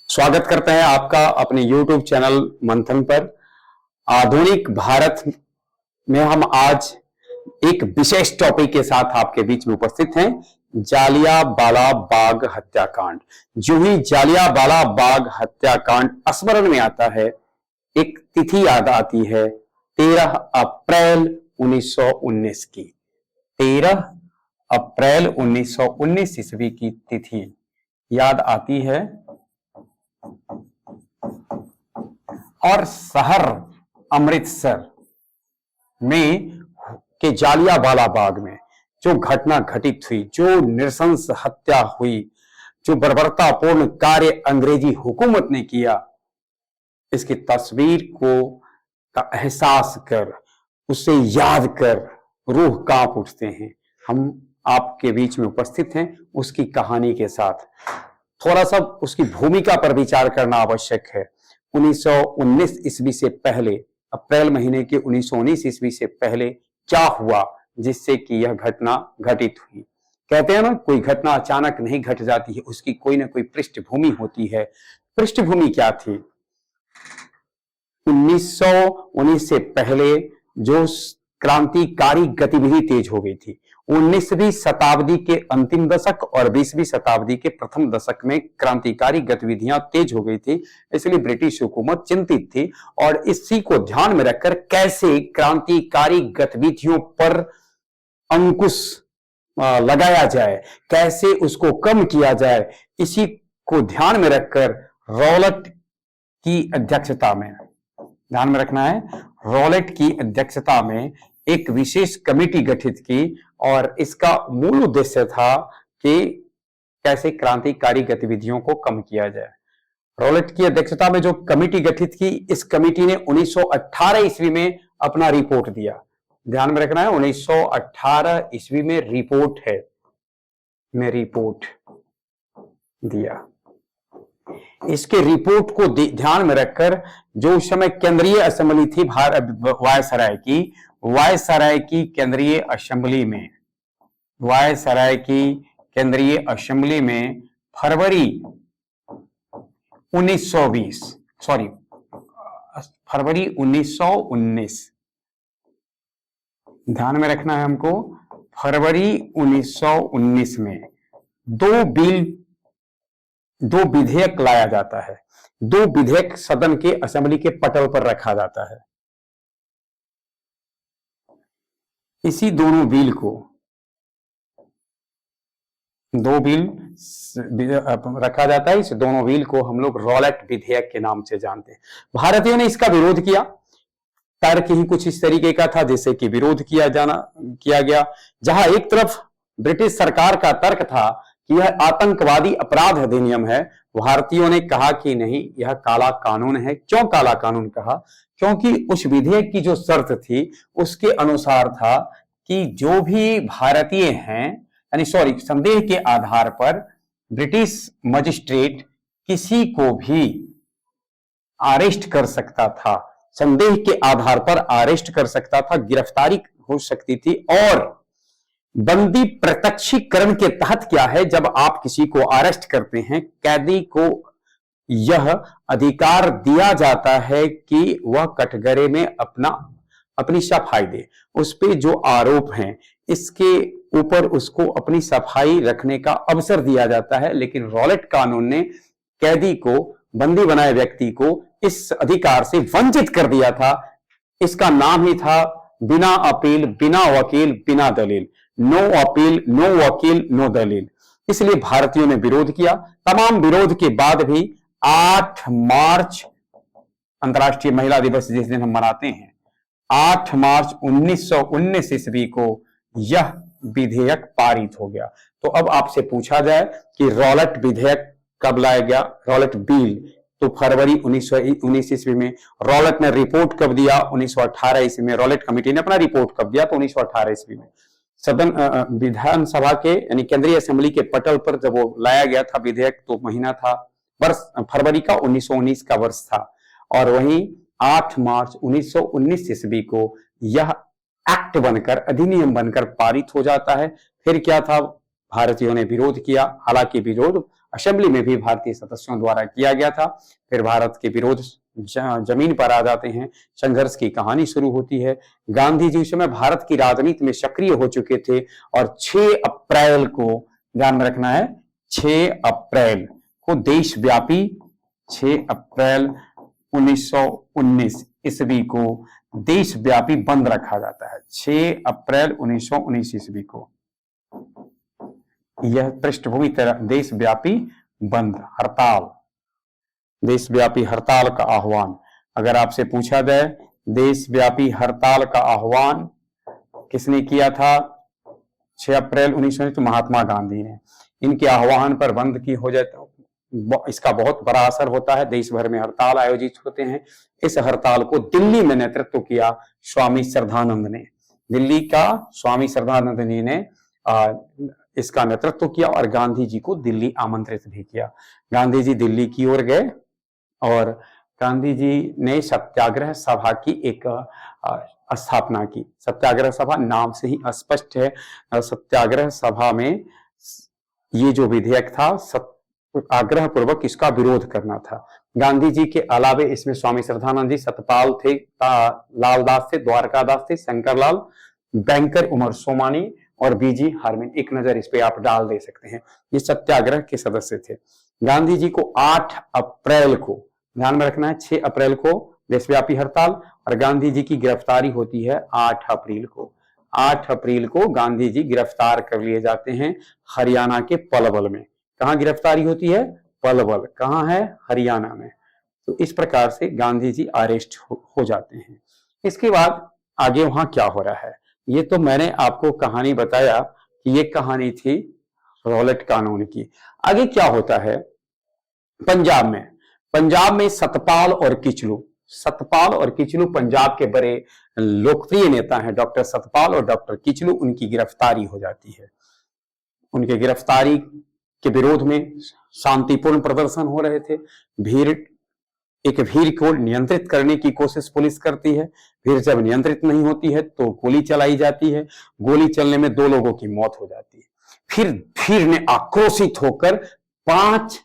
स्वागत करते हैं आपका अपने YouTube चैनल मंथन पर। आधुनिक भारत में हम आज एक विशेष टॉपिक के साथ आपके बीच में उपस्थित हैं, जालियांवाला बाग हत्याकांड। जो ही जालियांवाला बाग हत्याकांड स्मरण में आता है, एक तिथि याद आती है 13 अप्रैल 1919 की। 13 अप्रैल 1919 ईस्वी की तिथि याद आती है और शहर अमृतसर में के जालियांवाला बाग में जो घटना घटित हुई, जो नृशंस हत्या हुई, जो बर्बरतापूर्ण कार्य अंग्रेजी हुकूमत ने किया, इसकी तस्वीर को का एहसास कर, उसे याद कर रूह कांप उठते हैं। हम आपके बीच में उपस्थित हैं उसकी कहानी के साथ। थोड़ा सा उसकी भूमिका पर विचार करना आवश्यक है। 1919 ईस्वी से पहले, अप्रैल महीने के 1919 ईस्वी से पहले क्या हुआ जिससे कि यह घटना घटित हुई। कहते हैं ना, कोई घटना अचानक नहीं घट जाती है, उसकी कोई ना कोई पृष्ठभूमि होती है। पृष्ठभूमि क्या थी? 1919 से पहले जो क्रांतिकारी गतिविधि तेज हो गई थी। 19वीं शताब्दी के अंतिम दशक और 20वीं शताब्दी के प्रथम दशक में क्रांतिकारी गतिविधियां तेज हो गई थी, इसलिए ब्रिटिश हुकूमत चिंतित थी और इसी को ध्यान में रखकर कैसे क्रांतिकारी गतिविधियों पर अंकुश लगाया जाए, कैसे उसको कम किया जाए, इसी को ध्यान में रखकर रॉलेट की अध्यक्षता में, ध्यान में रखना है, रॉलेट की अध्यक्षता में एक विशेष कमेटी गठित की और इसका मूल उद्देश्य था कि कैसे क्रांतिकारी गतिविधियों को कम किया जाए। रॉलेट की अध्यक्षता में जो कमेटी गठित की, इस कमेटी ने 1918 ईस्वी में अपना रिपोर्ट दिया। ध्यान में रखना है, 1918 ईस्वी में रिपोर्ट है, में रिपोर्ट दिया। इसके रिपोर्ट को ध्यान में रखकर जो उस समय केंद्रीय असेंबली थी वायसराय की केंद्रीय असेंबली में, वायसराय की केंद्रीय असेंबली में फरवरी 1919, ध्यान में रखना है हमको, फरवरी 1919 में दो विधेयक लाया जाता है। दो विधेयक सदन के असेंबली के पटल पर रखा जाता है। इसी दोनों बिल को, दो बिल रखा जाता है, इस दोनों बिल को हम लोग रॉलेट विधेयक के नाम से जानते हैं। भारतीयों ने इसका विरोध किया। तर्क ही कुछ इस तरीके का था जैसे कि विरोध किया गया। जहां एक तरफ ब्रिटिश सरकार का तर्क था कि यह आतंकवादी अपराध अधिनियम है, भारतीयों ने कहा कि नहीं, यह काला कानून है। क्यों काला कानून कहा? क्योंकि उस विधेयक की जो शर्त थी उसके अनुसार था कि जो भी भारतीय हैं, यानी संदेह के आधार पर ब्रिटिश मजिस्ट्रेट किसी को भी अरेस्ट कर सकता था, संदेह के आधार पर अरेस्ट कर सकता था, गिरफ्तारी हो सकती थी। और बंदी प्रत्यक्षीकरण के तहत क्या है, जब आप किसी को अरेस्ट करते हैं, कैदी को यह अधिकार दिया जाता है कि वह कटघरे में अपनी सफाई दे। उस पे जो आरोप हैं इसके ऊपर उसको अपनी सफाई रखने का अवसर दिया जाता है। लेकिन रॉलेट कानून ने कैदी को, बंदी बनाए व्यक्ति को इस अधिकार से वंचित कर दिया था। इसका नाम ही था बिना अपील, बिना वकील, बिना दलील, नो अपील, नो वकील, नो दलील। इसलिए भारतीयों ने विरोध किया। तमाम विरोध के बाद भी 8 मार्च, अंतर्राष्ट्रीय महिला दिवस जिस दिन हम मनाते हैं, 8 मार्च 1919 ईस्वी को यह विधेयक पारित हो गया। तो अब आपसे पूछा जाए कि रॉलेट विधेयक कब लाया गया, रॉलेट बिल, तो फरवरी 1919 ईस्वी में। रॉलेट ने रिपोर्ट कब दिया? 1918 ईस्वी में। रॉलेट कमेटी ने अपना रिपोर्ट कब दिया? तो 1918 ईस्वी में। सदन विधानसभा के यानी केंद्रीय असेंबली के पटल पर जब वो लाया गया था विधेयक, तो महीना था, वर्ष फरवरी का 1919 का वर्ष था। और वहीं 8 मार्च 1919 ईस्वी को यह एक्ट बनकर, अधिनियम बनकर पारित हो जाता है। फिर क्या था? भारतीयों ने विरोध किया। हालांकि विरोध असेंबली में भी भारतीय सदस्यों द्वारा किया गया था। फिर भारत के विरोध जमीन पर आ जाते हैं, संघर्ष की कहानी शुरू होती है। गांधी जी उस समय भारत की राजनीति में सक्रिय हो चुके थे और 6 अप्रैल को, ध्यान में रखना है, 6 अप्रैल को देशव्यापी, 6 अप्रैल 1919 ईस्वी को देशव्यापी बंद रखा जाता है। 6 अप्रैल 1919 ईस्वी को यह पृष्ठभूमि देशव्यापी बंद, हड़ताल, देशव्यापी हड़ताल का आह्वान। अगर आपसे पूछा जाए देशव्यापी हड़ताल का आह्वान किसने किया था 6 अप्रैल 1919, तो महात्मा गांधी ने। इनके आह्वान पर बंद की हो जाए तो इसका बहुत बड़ा असर होता है, देश भर में हड़ताल आयोजित होते हैं। इस हड़ताल को दिल्ली में नेतृत्व किया स्वामी श्रद्धानंद ने। दिल्ली का स्वामी श्रद्धानंद जी ने इसका नेतृत्व किया और गांधी जी को दिल्ली आमंत्रित भी किया। गांधी जी दिल्ली की ओर गए और गांधी जी ने सत्याग्रह सभा की एक स्थापना की। सत्याग्रह सभा नाम से ही स्पष्ट है, सत्याग्रह सभा में ये जो विधेयक था आग्रह पूर्वक इसका विरोध करना था। गांधी जी के अलावे इसमें स्वामी श्रद्धानंद जी, सतपाल थे, लालदास थे, द्वारकादास थे, शंकरलाल, बैंकर उमर सोमानी और बीजी हार्मिन। एक नजर इस पे आप डाल दे सकते हैं, ये सत्याग्रह के सदस्य थे। गांधी जी को 8 अप्रैल को, ध्यान में रखना है, 6 अप्रैल को देशव्यापी हड़ताल और गांधी जी की गिरफ्तारी होती है 8 अप्रैल को। 8 अप्रैल को गांधी जी गिरफ्तार कर लिए जाते हैं हरियाणा के पलवल में। कहां गिरफ्तारी होती है? पलवल। कहां है? हरियाणा में। तो इस प्रकार से गांधी जी अरेस्ट हो जाते हैं। इसके बाद आगे वहां क्या हो रहा है, ये तो मैंने आपको कहानी बताया कि ये कहानी थी रॉलेट कानून की। आगे क्या होता है पंजाब में सतपाल और किचलू, सतपाल और किचलू पंजाब के बड़े लोकप्रिय नेता हैं, डॉक्टर सतपाल और डॉक्टर किचलू। उनकी गिरफ्तारी हो जाती है। उनके गिरफ्तारी के विरोध में शांतिपूर्ण प्रदर्शन हो रहे थे। भीड़ को नियंत्रित करने की कोशिश पुलिस करती है। भीड़ जब नियंत्रित नहीं होती है तो गोली चलाई जाती है। गोली चलने में 2 लोगों की मौत हो जाती है। फिर भीड़ ने आक्रोशित होकर 5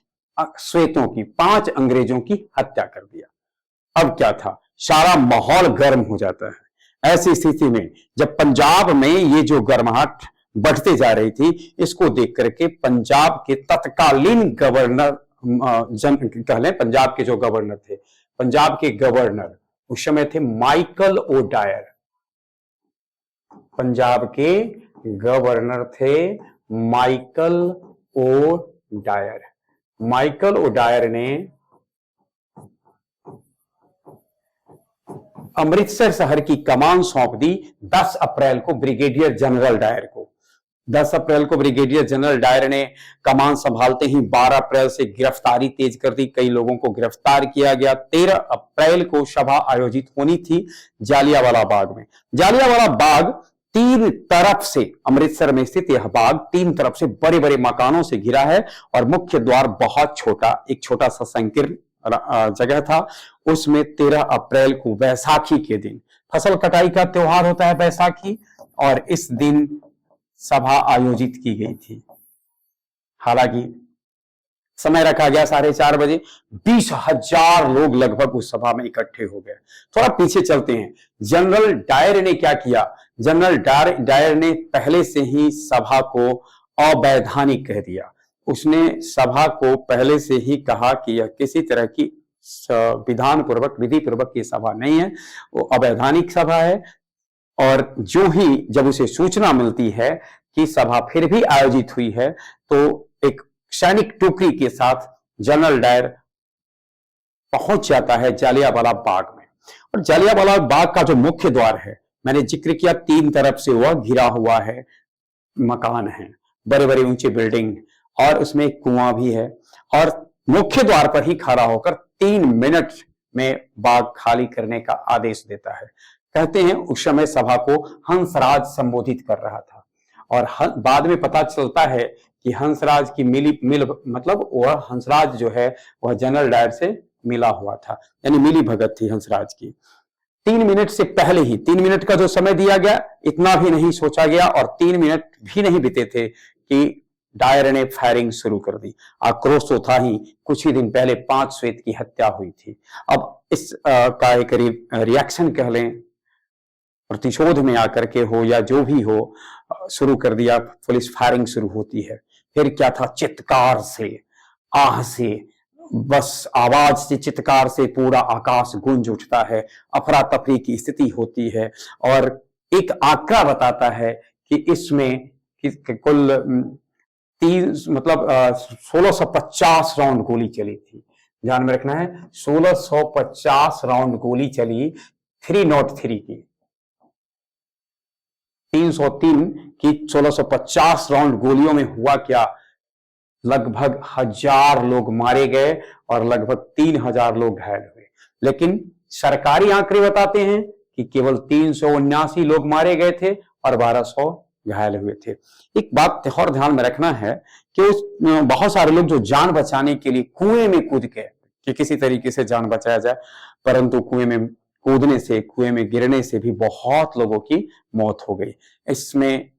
श्वेतों की, 5 अंग्रेजों की हत्या कर दिया। अब क्या था, सारा माहौल गर्म हो जाता है। ऐसी स्थिति में जब पंजाब में ये जो गर्माहट बढ़ते जा रही थी, इसको देख करके पंजाब के तत्कालीन गवर्नर, कह लें पंजाब के जो गवर्नर थे, पंजाब के गवर्नर उस समय थे माइकल ओडायर। पंजाब के गवर्नर थे माइकल ओडायर। माइकल ओडायर ने अमृतसर शहर की कमान सौंप दी 10 अप्रैल को ब्रिगेडियर जनरल डायर को। 10 अप्रैल को ब्रिगेडियर जनरल डायर ने कमान संभालते ही 12 अप्रैल से गिरफ्तारी तेज कर दी। कई लोगों को गिरफ्तार किया गया। 13 अप्रैल को सभा आयोजित होनी थी जालियांवाला बाग में। जालियांवाला बाग 3 तरफ से, अमृतसर में स्थित यह बाग 3 तरफ से बड़े बड़े मकानों से घिरा है और मुख्य द्वार बहुत छोटा, एक छोटा सा संकीर्ण जगह था। उसमें 13 अप्रैल को बैसाखी के दिन, फसल कटाई का त्योहार होता है बैसाखी, और इस दिन सभा आयोजित की गई थी। हालांकि समय रखा गया 4:30 बजे। 20,000 लोग लगभग उस सभा में इकट्ठे हो गए। थोड़ा पीछे चलते हैं। जनरल डायर ने क्या किया? जनरल डायर ने पहले से ही सभा को अवैधानिक कह दिया। उसने सभा को पहले से ही कहा कि यह किसी तरह की विधान पूर्वक, विधि पूर्वक की सभा नहीं है, वो अवैधानिक सभा है। और जो ही जब उसे सूचना मिलती है कि सभा फिर भी आयोजित हुई है, तो एक सैनिक टुकड़ी के साथ जनरल डायर पहुंच जाता है जालियांवाला बाग में। और जालियांवाला बाग का जो मुख्य द्वार है, मैंने जिक्र किया 3 तरफ से वह घिरा हुआ है, मकान है, बड़े बड़े ऊंचे बिल्डिंग, और उसमें एक कुआं भी है। और मुख्य द्वार पर ही खड़ा होकर 3 मिनट में बाग खाली करने का आदेश देता है। कहते हैं उस समय सभा को हंसराज संबोधित कर रहा था। और बाद में पता चलता है कि हंसराज की मतलब वह हंसराज जो है वह जनरल डायर से मिला हुआ था, यानी मिली भगत थी हंसराज की। 3 मिनट से पहले ही, 3 मिनट का जो समय दिया गया, इतना भी नहीं सोचा गया और 3 मिनट भी नहीं बीते थे कि डायर ने फायरिंग शुरू कर दी। आक्रोश तो था ही, कुछ ही दिन पहले 5 श्वेत की हत्या हुई थी। अब इस का एक रिएक्शन कह लें, प्रतिशोध में आकर के हो या जो भी हो, शुरू कर दिया, पुलिस फायरिंग शुरू होती है। फिर क्या था, चित्कार से, आह से, बस आवाज से, चित्कार से पूरा आकाश गूंज उठता है, अफरा तफरी की स्थिति होती है। और एक आंकड़ा बताता है कि इसमें कुल 1650 राउंड गोली चली थी। ध्यान में रखना है, 1650 राउंड गोली चली 303 की, 303 की 1650 राउंड गोलियों में हुआ क्या, लगभग 1000 लोग मारे गए और लगभग 3000 लोग घायल हुए। लेकिन सरकारी आंकड़े बताते हैं कि केवल 379 लोग मारे गए थे और 1200 घायल हुए थे। एक बात और ध्यान में रखना है कि बहुत सारे लोग जो जान बचाने के लिए कुएं में कूद गए कि किसी तरीके से जान बचाया जाए, परंतु कुएं में कूदने से, कुएं में गिरने से भी बहुत लोगों की मौत हो गई। इसमें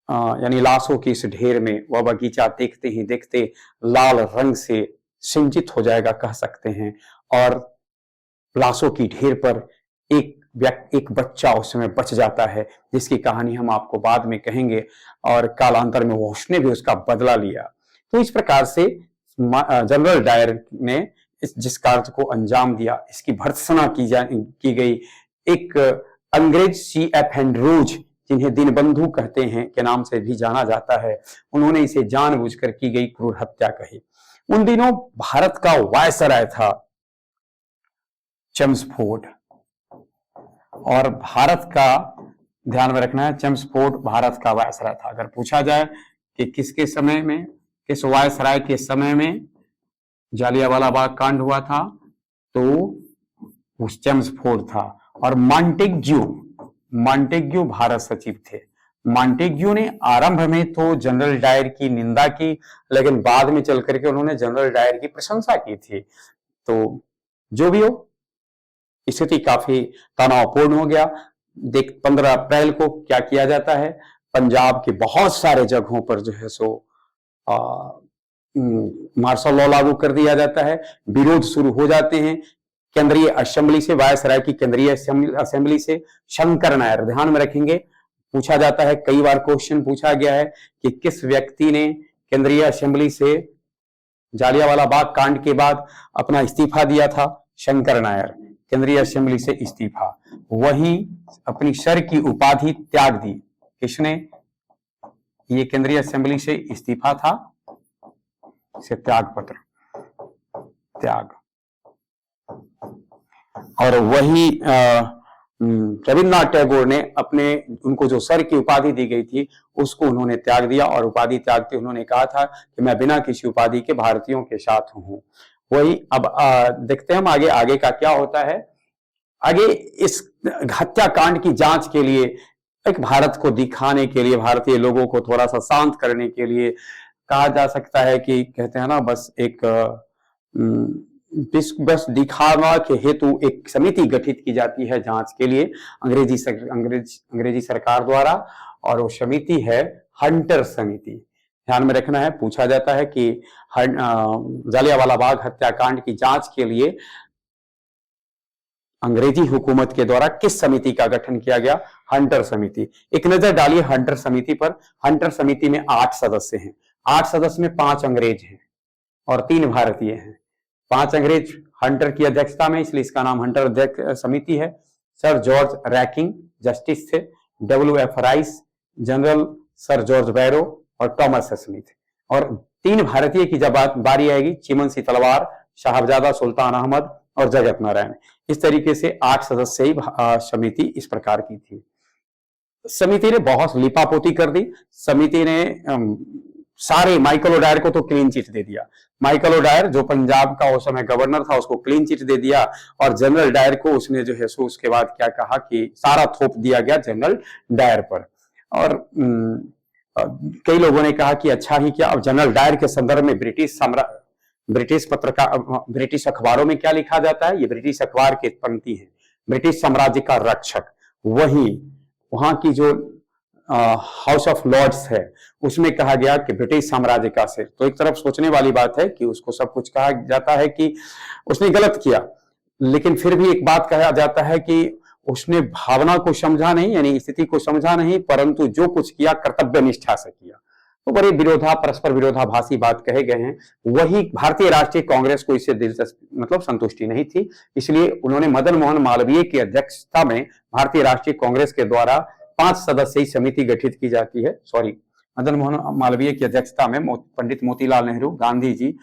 यानी लाशों की इस ढेर में वह बगीचा देखते ही देखते लाल रंग से सिंचित हो जाएगा कह सकते हैं। और लाशों की ढेर पर एक बच्चा उस समय बच जाता है, जिसकी कहानी हम आपको बाद में कहेंगे, और कालांतर में उसने भी उसका बदला लिया। तो इस प्रकार से जनरल डायर ने जिस कार्य को अंजाम दिया, इसकी भर्त्सना की गई। एक अंग्रेज C.F. एंड्रूज, जिन्हें दीनबंधु कहते हैं के नाम से भी जाना जाता है, उन्होंने इसे जानबूझकर की गई क्रूर हत्या कही। उन दिनों भारत का वायसराय था चेम्सफोर्ड, और भारत का ध्यान में रखना है, चेम्सफोर्ड भारत का वायसराय था। अगर पूछा जाए कि किसके समय में, किस वायसराय के समय में जालियांवाला बाग कांड हुआ था, तो उस चेम्सफोर्ड था। और मॉन्टेग्यू भारत सचिव थे। मॉन्टेग्यू ने आरंभ में तो जनरल डायर की निंदा की, लेकिन बाद में चल करके उन्होंने जनरल डायर की प्रशंसा की थी। तो जो भी हो, स्थिति काफी तनावपूर्ण हो गया। 15 अप्रैल को क्या किया जाता है, पंजाब के बहुत सारे जगहों पर जो है सो मार्शल लॉ लागू कर दिया जाता है। विरोध शुरू हो जाते हैं केंद्रीय असेंबली से, वायसराय की केंद्रीय असेंबली से। शंकर नायर, ध्यान में रखेंगे, पूछा जाता है, कई बार क्वेश्चन पूछा गया है कि किस व्यक्ति ने केंद्रीय असेंबली से जालियांवाला बाग कांड के बाद अपना इस्तीफा दिया था। शंकर नायर, केंद्रीय असेंबली से इस्तीफा। वहीं अपनी सर की उपाधि त्याग दी। किसने? ये केंद्रीय असेंबली से इस्तीफा था, से त्याग पत्र, त्याग। और वही रविन्द्रनाथ टैगोर ने उनको जो सर की उपाधि दी गई थी उसको उन्होंने त्याग दिया, और उपाधि त्यागते उन्होंने कहा था कि मैं बिना किसी उपाधि के भारतीयों के साथ हूं। वही अब देखते हैं हम आगे का क्या होता है। आगे इस हत्याकांड की जांच के लिए, एक भारत को दिखाने के लिए, भारतीय लोगों को थोड़ा सा शांत करने के लिए, कहा जा सकता है कि कहते हैं ना, बस एक बस दिखावा के हेतु एक समिति गठित की जाती है जांच के लिए अंग्रेजी सरकार द्वारा, और वो समिति है हंटर समिति। ध्यान में रखना है, पूछा जाता है कि जालियांवाला बाग हत्याकांड की जांच के लिए अंग्रेजी हुकूमत के द्वारा किस समिति का गठन किया गया? हंटर समिति। एक नजर डालिए हंटर समिति पर। हंटर समिति में 8 सदस्य हैं। 8 सदस्य में 5 अंग्रेज हैं और 3 भारतीय हैं। 5 अंग्रेज हंटर की अध्यक्षता में, इसलिए इसका नाम हंटर समिति है। सर जॉर्ज रैकिंग जस्टिस थे, WF Rice, general sir George Barrow और टॉमस स्मिथ। और 3 भारतीय की जब बारी आएगी, चिमन तलवार, साहबजादा सुल्तान अहमद और जगत नारायण। इस तरीके से 8 सदस्यीय समिति इस प्रकार की थी। समिति ने बहुत लिपापोती कर दी। समिति ने सारे माइकल ओडायर को तो क्लीन चिट दे दिया। माइकल ओडायर जो पंजाब का उस समय गवर्नर था, उसको क्लीन चिट दे दिया, और जनरल डायर को उसने जो है सो उसके बाद क्या कहा कि सारा थोप दिया गया जनरल डायर पर। और कई लोगों ने कहा कि अच्छा ही क्या, अब जनरल डायर के संदर्भ में ब्रिटिश अखबारों में क्या लिखा जाता है, ये ब्रिटिश अखबार की पंक्ति है, ब्रिटिश साम्राज्य का रक्षक। वहीं वहां की जो हाउस ऑफ लॉर्ड्स है, उसमें कहा गया कि ब्रिटिश साम्राज्य का सिर। तो एक तरफ सोचने वाली बात है कि उसको सब कुछ कहा जाता है कि उसने गलत किया, लेकिन फिर भी एक बात कहा जाता है कि उसने भावना को समझा नहीं, यानी स्थिति को समझा नहीं, परंतु जो कुछ किया कर्तव्य निष्ठा से किया। तो बड़े परस्पर विरोधाभासी बात कहे गए हैं। वही भारतीय राष्ट्रीय कांग्रेस को इससे दिलचस्पी मतलब संतुष्टि नहीं थी, इसलिए उन्होंने मदन मोहन मालवीय की अध्यक्षता में भारतीय राष्ट्रीय कांग्रेस के द्वारा 5 सदस्यीय समिति गठित की जाती है। मदन मोहन मालवीय की अध्यक्षता में पंडित मोतीलाल नेहरू, गांधी जी